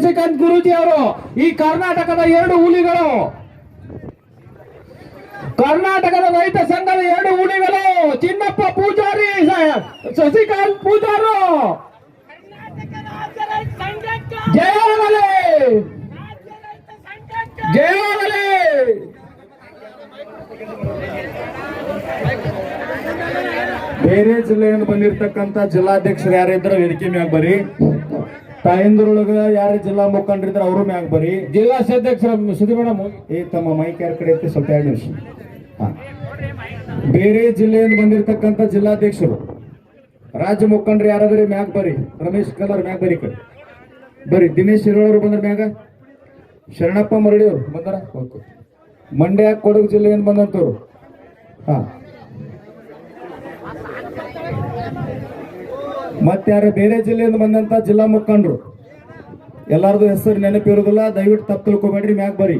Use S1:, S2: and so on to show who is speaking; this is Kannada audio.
S1: ಶ್ರೀಕಾಂತ್ ಗುರೂಜಿ ಅವರು ಈ ಕರ್ನಾಟಕದ 2 ಹುಲಿಗಳು, ಕರ್ನಾಟಕದ ರೈತ ಸಂಘದ 2 ಹುಲಿಗಳು, ಚಿನ್ನಪ್ಪ ಪೂಜಾರಿ, ಶಶಿಕಾಂತ್ ಪೂಜಾರು. ಜಯವಾಗಲಿ, ಜಯವಾಗಲಿ.
S2: ಬೇರೆ ಜಿಲ್ಲೆಯಿಂದ ಬಂದಿರತಕ್ಕಂತ ಜಿಲ್ಲಾಧ್ಯಕ್ಷರು ಯಾರಿದ್ರೆ ವೇದಿಕೆ ಮ್ಯಾಗ ಬರ್ರಿ. ತಾಯಂದ್ರೊಳಗ ಯಾರು ಜಿಲ್ಲಾ ಮುಖಂಡರಿದ್ರೆ ಅವರು ಮ್ಯಾಗ ಬರ್ರಿ.
S1: ಜಿಲ್ಲಾ ಅಧ್ಯಕ್ಷರ ಸುದ್ದಿ ಮೇಡಮ್
S2: ತಮ್ಮ ಮೈಕ್ ಯಾರ ಕಡೆ ಐತಿ ಸ್ವಲ್ಪ 2 ನಿಮಿಷ. ಬೇರೆ ಜಿಲ್ಲೆಯಿಂದ ಬಂದಿರತಕ್ಕಂತ ಜಿಲ್ಲಾಧ್ಯಕ್ಷರು, ರಾಜ್ಯ ಮುಖಂಡರು ಯಾರಾದ್ರಿ ಮ್ಯಾಗ ಬರ್ರಿ. ರಮೇಶ್ ಕಲರ್ ಮ್ಯಾಗ ಬರ್ರಿ, ಕಡೆ ಬರ್ರಿ. ದಿನೇಶ್ ಹಿರೋಳವರು ಬಂದ್ರ ಮ್ಯಾಗ, ಶರಣಪ್ಪ ಮರಳಿ ಅವರು ಬಂದಾರ. ಮಂಡ್ಯ ಕೊಡಗು ಜಿಲ್ಲೆಯಿಂದ ಬಂದಂತವ್ರು. ಮತ್ತಾರ ಬೇರೆ ಜಿಲ್ಲೆಯಿಂದ ಬಂದಂತ ಜಿಲ್ಲಾ ಮುಖಂಡರು ಎಲ್ಲಾರ್ದು ಹೆಸರು ನೆನಪಿರೋದಿಲ್ಲ, ದಯವಿಟ್ಟು ತಪ್ಪು ತಿಳ್ಕೊಬೇಡ್ರಿ. ಮ್ಯಾಗ ಬರ್ರಿ.